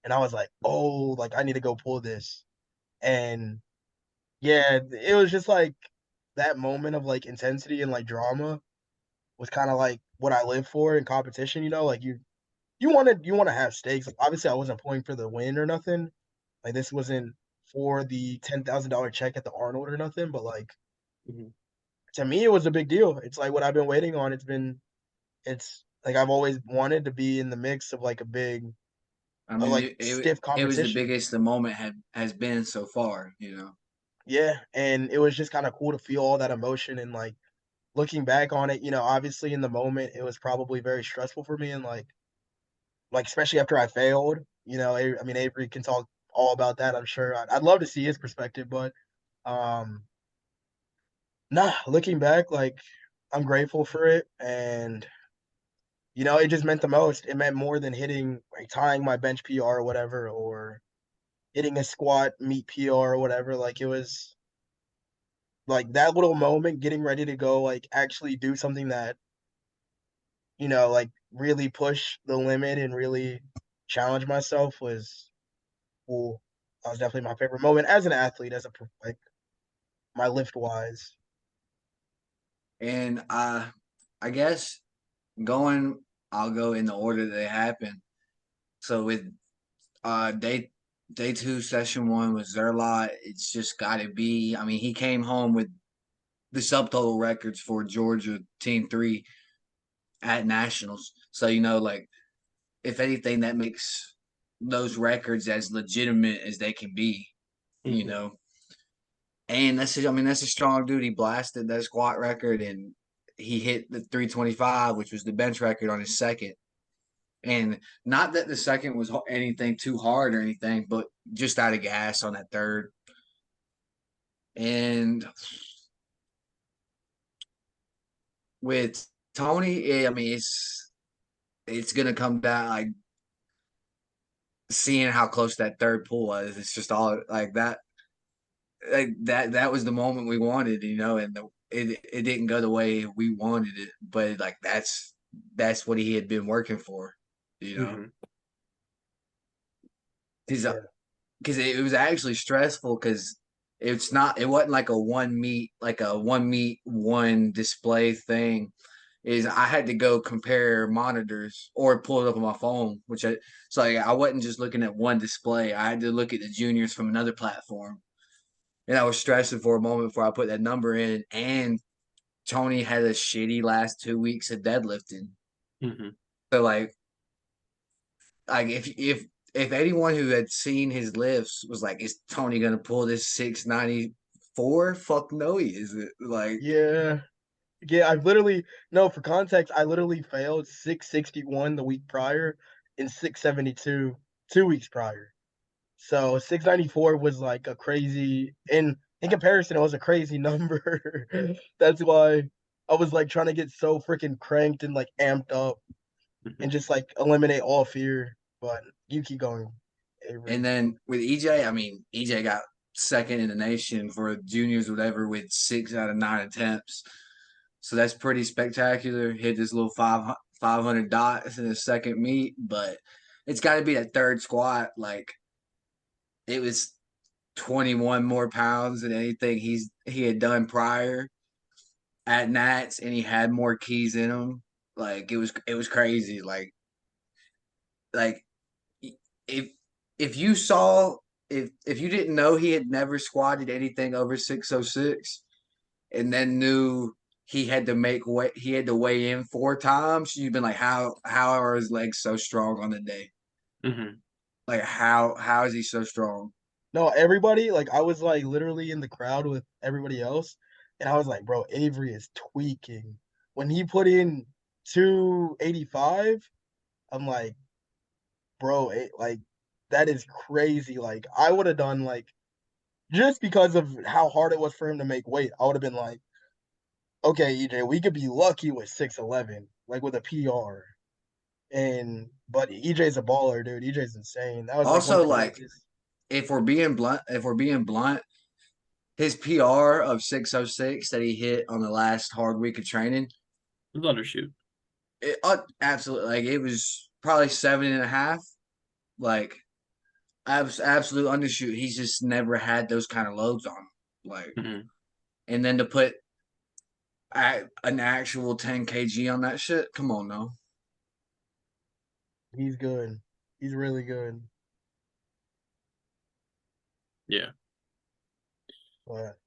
and I was like, oh, like I need to go pull this. And yeah, it was just like that moment of like intensity and like drama was kind of like what I live for in competition. You know, like you want to have stakes. Like obviously, I wasn't pulling for the win or nothing. Like this wasn't for the $10,000 check at the Arnold or nothing. But like Mhm. to me, it was a big deal. It's like what I've been waiting on. It's like I've always wanted to be in the mix of like a big, I mean, like stiff it was the competition. biggest the moment has been so far. You know. Yeah, and it was just kind of cool to feel all that emotion and like looking back on it. Obviously in the moment, it was probably very stressful for me and like especially after I failed. I mean Avery can talk all about that. I'm sure. I'd love to see his perspective, but um, nah. Looking back, like I'm grateful for it, and it just meant the most. It meant more than hitting like tying my bench PR or whatever, or hitting a squat meet PR or whatever. Like it was like that little moment, getting ready to go, like actually do something that like really push the limit and really challenge myself was cool. That was definitely my favorite moment as an athlete, like my lift wise. And I guess going, I'll go in the order that they happen. So with uh day day two, session one with Zerlot, it's just got to be. I mean, he came home with the subtotal records for Georgia Team 3 at nationals. So like if anything, that makes those records as legitimate as they can be. You Mhm. know, and that's a strong dude. He blasted that squat record and he hit the 325, which was the bench record on his second. And not that the second was anything too hard or anything, but just out of gas on that third. And with Tony, I mean, it's gonna come down like seeing how close that third pull was. It's just all like that. Like that was the moment we wanted, and it didn't go the way we wanted it. But like that's what he had been working for, you know. Mhm. Because Yeah. it was actually stressful because it wasn't like a one meet one display thing. Is I had to go compare monitors or pull it up on my phone, so like, I wasn't just looking at one display. I had to look at the juniors from another platform, and I was stressing for a moment before I put that number in. And Tony had a shitty last 2 weeks of deadlifting, Mhm. so like if anyone who had seen his lifts was like, is Tony gonna pull this 694? Fuck no, he isn't. Like, Yeah. Yeah, I've literally no, for context, I literally failed 661 the week prior and 672 2 weeks prior. So 694 was like a crazy in comparison, it was a crazy number. That's why I was like trying to get so freaking cranked and like amped up and Mhm. just like eliminate all fear. But you keep going, Avery. and then with EJ, I mean, EJ got second in the nation for juniors, whatever, with 6 out of 9 attempts. So that's pretty spectacular. Hit this little 500 dots in his second meet, but it's got to be that third squat. Like, it was 21 more pounds than anything he had done prior at Nats, and he had more keys in him. Like, it was crazy. Like if if you saw if you didn't know he had never squatted anything over 606, and then knew he had to weigh in 4 times, you've been like, how are his legs so strong on the day? Mhm. Like, how is he so strong? No, everybody, like I was like literally in the crowd with everybody else, and I was like, bro, Avery is tweaking. When he put in 285, I'm like, bro, like that is crazy. Like I would have done like just because of how hard it was for him to make weight, I would have been like, okay, EJ, we could be lucky with 6'11", like with a PR. And but EJ's a baller, dude. EJ's insane. That was like one of Also, the like, craziest. if we're being blunt, his PR of 606 that he hit on the last hard week of training, It was undershoot. absolutely, like, it was probably 7.5. Like, absolute undershoot. He's just never had those kind of loads on him. Like, Mhm. and then to put an actual 10 kg on that shit, come on now. He's good. He's really good. Yeah. But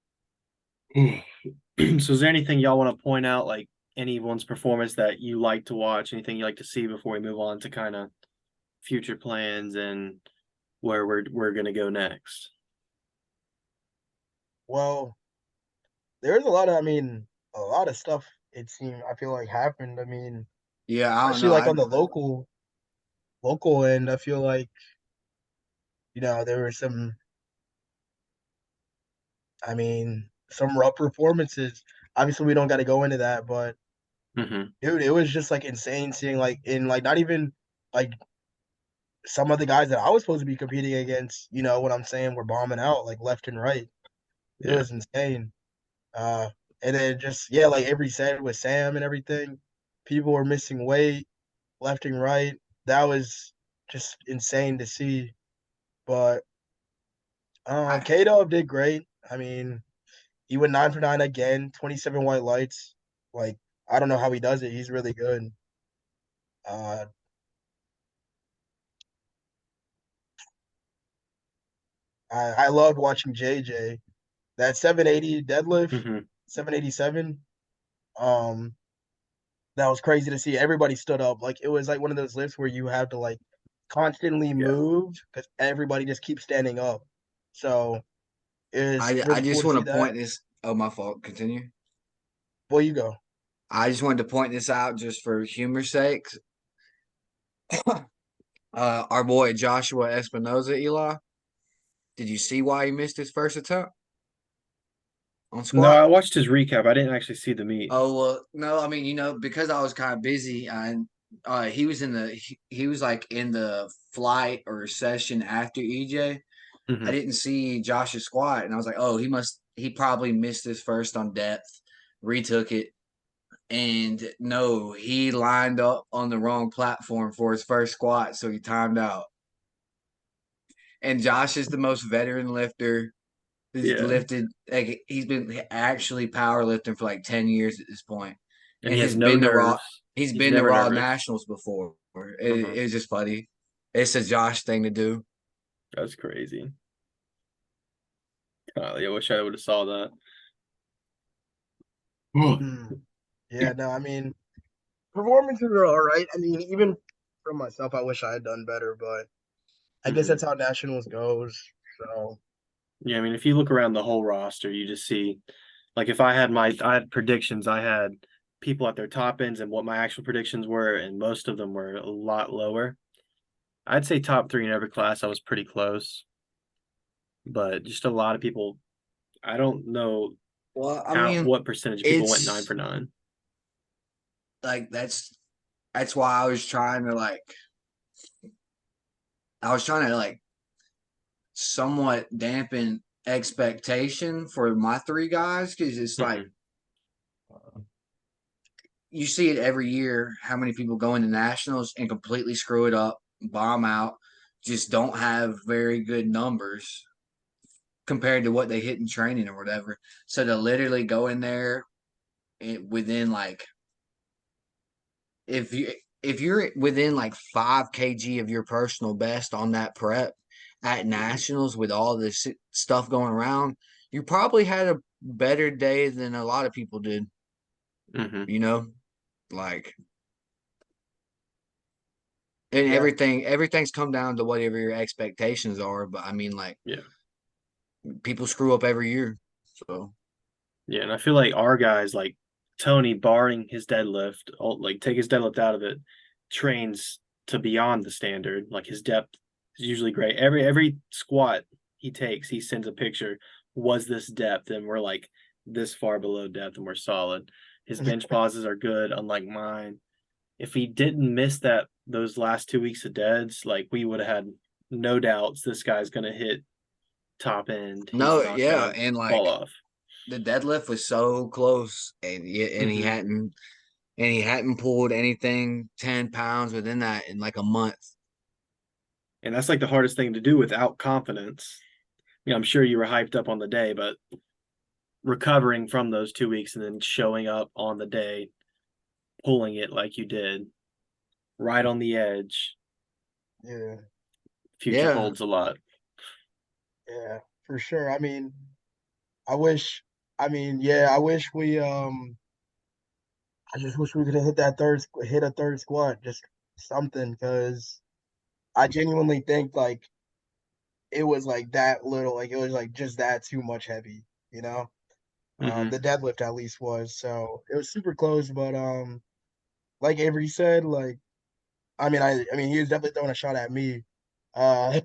So is there anything y'all want to point out, like anyone's performance that you like to watch, anything you like to see before we move on to kind of future plans and where we're gonna go next? well, there's a lot of, I mean, a lot of stuff it seemed I feel like happened. I mean, Yeah, I don't especially know. like on the local end, I feel like, there were some, I mean, some rough performances. Obviously we don't gotta go into that, but Hmm. dude, it was just like insane seeing like in like not even like some of the guys that I was supposed to be competing against, you know what I'm saying, were bombing out like left and right. It Yeah. was insane. Uh, and then just yeah, like Avery said with Sam and everything, people were missing weight left and right. That was just insane to see. But I K Dub did great. I mean, he went 9 for 9 again, 27 white lights. Like I don't know how he does it. He's really good. Uh, I loved watching JJ. That 780 deadlift, Hmm. 787. Um, that was crazy to see. Everybody stood up. Like it was like one of those lifts where you have to like constantly Yeah. move because everybody just keeps standing up. So it was I really cool just to want see to that. point this. Oh, my fault. Continue. Well, you go. I just wanted to point this out just for humor's sake. Our boy Joshua Espinoza, Eli. Did you see why he missed his first attempt on No, squat? I watched his recap. I didn't actually see the meet. Oh well, no. I mean, because I was kind of busy, and he was he was like in the flight or session after EJ. I Hmm. didn't see Josh's squat, and I was like, oh, he probably missed his first on depth, retook it, and no, he lined up on the wrong platform for his first squat, so he timed out. And Josh is the most veteran lifter. He's Yeah. lifted like he's been actually powerlifting for like 10 years at this point, And and he has has no been to raw. nerves. He's He's been to never raw nervous. nationals before. Uh-huh. It was just funny. It's a Josh thing to do. That's crazy. Golly, I wish I would have saw that. Hmm. Yeah, no, I mean, performances are all right. I mean, even for myself, I wish I had done better, but I guess Hmm. that's how nationals goes. So, Yeah, I mean, if you look around the whole roster, you just see, like, if I had predictions, I had people at their top ends and what my actual predictions were, and most of them were a lot lower. I'd say top three in every class. I was pretty close, but just a lot of people. I don't know Well, I how mean, what percentage of people went nine it's for nine. like that's why I was trying to like somewhat dampen expectation for my three guys because it's like Hmm. you see it every year how many people go into nationals and completely screw it up, bomb out, just don't have very good numbers compared to what they hit in training or whatever. So to literally go in there within like if you if you're within like 5 kg of your personal best on that prep at nationals with all this stuff going around, you probably had a better day than a lot of people did. Hmm. You know, like and yeah. everything's come down to whatever your expectations are. But I mean, like Yeah. people screw up every year, so Yeah, and I feel like our guys, like Tony, barring his deadlift, like take his deadlift out of it, trains to beyond the standard. Like his depth is usually great. Every squat he takes, he sends a picture. Was this depth? And we're like this far below depth, and we're solid. His bench pauses are good, unlike mine. If he didn't miss those last 2 weeks of deads, like we would have had no doubts this guy's gonna hit top end. He's no, not yeah, gonna and fall like off. the deadlift was so close, and Hmm. he hadn't pulled anything 10 pounds within that in like a month. And that's like the hardest thing to do without confidence. I'm sure you were hyped up on the day, but recovering from those 2 weeks and then showing up on the day, pulling it like you did, right on the edge, Yeah, future Yeah, holds a lot. yeah, for sure. I mean, I wish, I mean, yeah, I wish I just wish we could have hit a third squat, just something, because I genuinely think like it was like that little, like it was like just that too much heavy, you know. Hmm. The deadlift at least was, so it was super close, but like Avery said, like I mean he was definitely throwing a shot at me. Uh,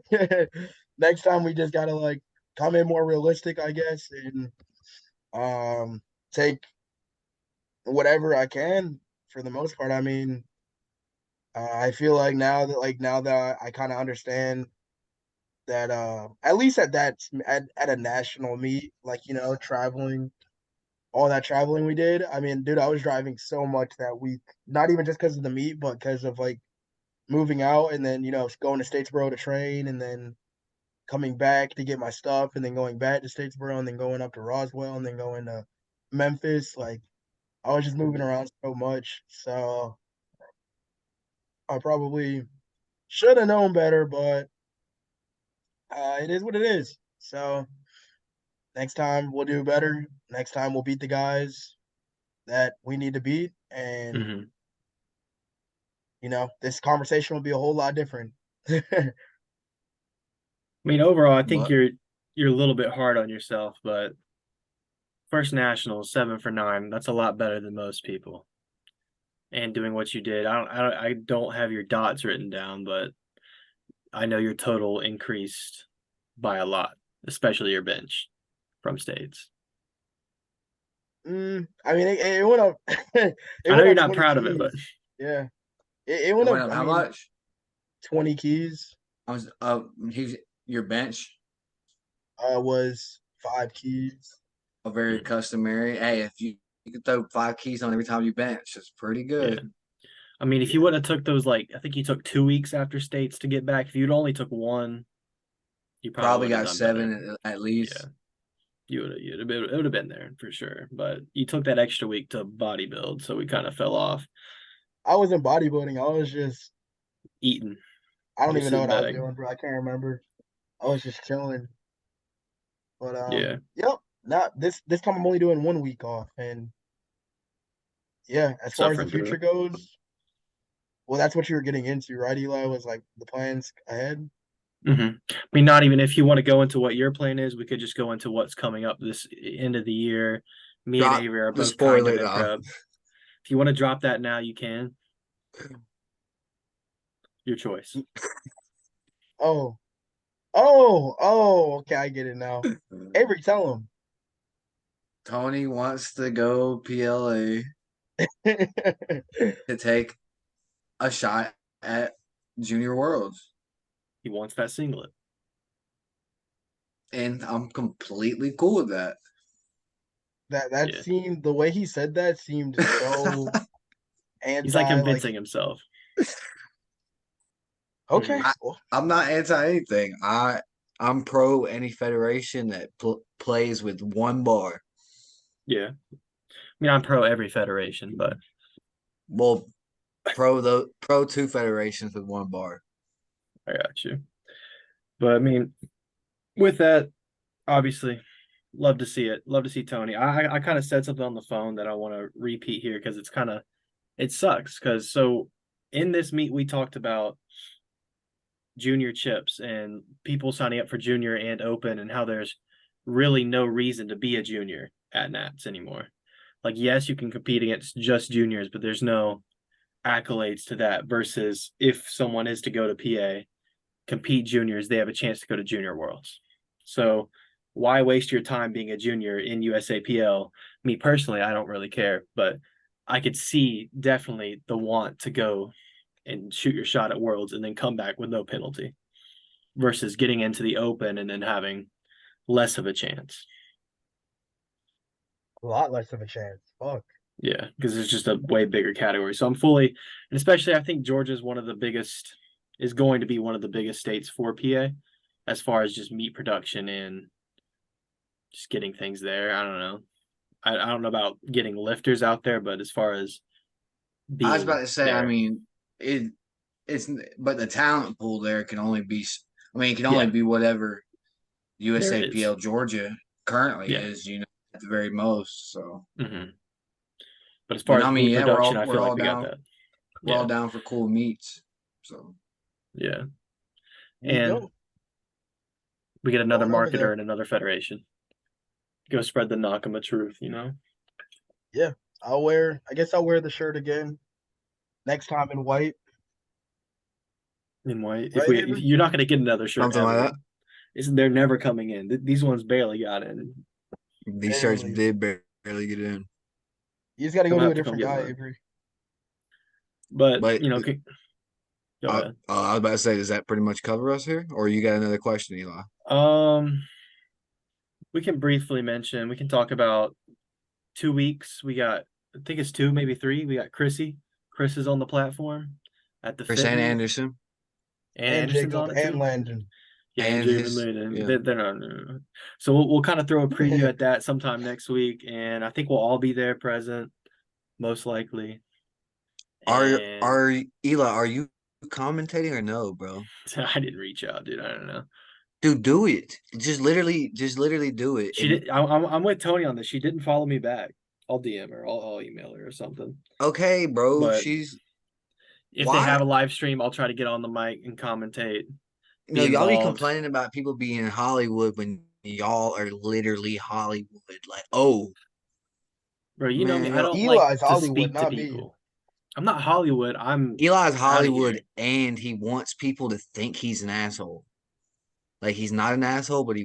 next time we just gotta like come in more realistic, I guess, and take whatever I can for the most part. I mean, I feel like now that I kind of understand that at least at a national meet, like traveling, all that traveling we did. I mean, dude, I was driving so much that week, not even just because of the meet, but because of like moving out and then going to Statesboro to train and then coming back to get my stuff and then going back to Statesboro and then going up to Roswell and then going to Memphis. Like I was just moving around so much, so I probably should have known better, but it is what it is. So Next time we'll do better. Next time we'll beat the guys that we need to beat, and Hmm. this conversation will be a whole lot different. I mean, overall, I think But you're a little bit hard on yourself, but first nationals, 7 for 9, that's a lot better than most people. And doing what you did, I don't have your dots written down, but I know your total increased by a lot, especially your bench from states. I mean, it went up. It I know went you're up not 20 proud of it, but keys. Yeah, it it went up. went up I how mean, much? 20 keys. I was he's your bench, Was 5 keys. a very mm, customary. Hey, if you could throw 5 keys on every time you bench, it's pretty yeah. good. I mean, if you Yeah, wouldn't have took those, like, I think you took 2 weeks after states to get back. If you'd only took one, you probably Probably wouldn't got have done better. 7 at Yeah, least. it would have been there for sure. But you took that extra week to bodybuild, so we kind of fell off I wasn't bodybuilding. I was just. eating, I don't just even know sitting what I was back. doing, bro. I can't remember. I was just chilling. But Yeah, yep. Not this time. I'm only doing 1 week off, and yeah. As far as the suffering through future it. goes, well, that's what you were getting into, right, Eli? Was like the plans ahead. I mean, not even if you want to go into what your plan is, we could just go into what's coming up this end of the year. Me and Drop Avery are the both kind of spoiler in though. prep. If you want to drop that now, you can. Your choice. Oh, okay. I get it now. Avery, tell him. Tony wants to go PLA to take a shot at Junior Worlds. He wants that singlet. And I'm completely cool with that. That Yeah. seemed the way he said that seemed so He's like anti. Like, convincing himself. okay, Hmm. well, I'm not anti anything. I'm pro any federation that plays with one bar. Yeah. I mean, I'm pro every federation, but Well, pro 2 federations with one bar. I got you. But I mean, with that, obviously, love to see it. Love to see Tony. I kind of said something on the phone that I want to repeat here because it's kind of it sucks because so in this meet we talked about junior chips and people signing up for junior and open and how there's really no reason to be a junior at Nats anymore. Like, yes, you can compete against just juniors, but there's no accolades to that. Versus if someone is to go to PA, compete juniors, they have a chance to go to junior worlds. So why waste your time being a junior in USAPL? Me personally, I don't really care, but I could see definitely the want to go and shoot your shot at worlds and then come back with no penalty versus getting into the open and then having less of a chance. a lot less of a chance. Fuck. Yeah, because it's just a way bigger category. So I'm fully, and especially I think Georgia is one of the biggest, is going to be one of the biggest states for PA as far as just meat production and just getting things there. I don't know. I don't know about getting lifters out there, but as far as I was about being to say, I there, mean, it's but the talent pool there can only be. I mean, it can only yeah, be whatever there is. USAPL Georgia currently Yeah. is. At the very most. So, Hmm. But as far but I as mean, meat yeah, production, I feel like we got that. we're all Yeah. down for cool meats. So Yeah. We And go we get another going over marketer there. and another federation. Go spread the Nakama truth. Yeah, I'll wear. I guess I'll wear the shirt again next time in white. In white. Right, If Avery? you're not going to get another shirt something like ever, that. they're never coming in. These ones barely got in. These shirts Barely. did barely get in, You just got to I'm go gonna to a have to come different get guy, mine. Avery. But but go ahead. I was about to say, does that pretty much cover us here, or you got another question, Eli? Um, we can briefly mention. We can talk about 2 weeks. We got, I think it's two, maybe three. We got Chrissy. Chris is on the platform at the Chris fit and meet, Anderson and And Anderson's Jacob on it and too. Landon. Yeah, and and Javen his Layden. yeah. They're not. So we'll kind of throw a preview at that sometime next week, and I think we'll all be there present, most likely. And Are Eli? Are you commentating or no, bro? I didn't reach out, dude. I don't know. Dude, do it. Just literally do it. She did. I'm with Tony on this. She didn't follow me back. I'll DM her. I'll email her or something. Okay, bro. But She's if they have why? a live stream, I'll try to get on the mic and commentate, No, be y'all be involved. complaining about people being in Hollywood when y'all are literally Hollywood. Like, oh Bro, you know me. man, I yo, don't like Eli's to Hollywood, speak to not me. people. I'm not Hollywood. I'm Eli's out of here. Hollywood, and he wants people to think he's an asshole. Like he's not an asshole, but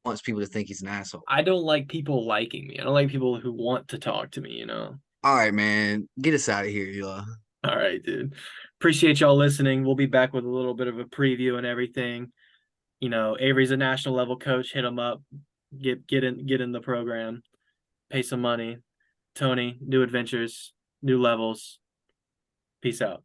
wants people to think he's an asshole. I don't like people liking me. I don't like people who want to talk to me, you know? All right, man, get us out of here, Eli. All right, dude. Appreciate y'all listening. We'll be back with a little bit of a preview and everything. You know, Avery's a national level coach. Hit him up. Get in the program. Pay some money. Tony, new adventures, new levels. Peace out.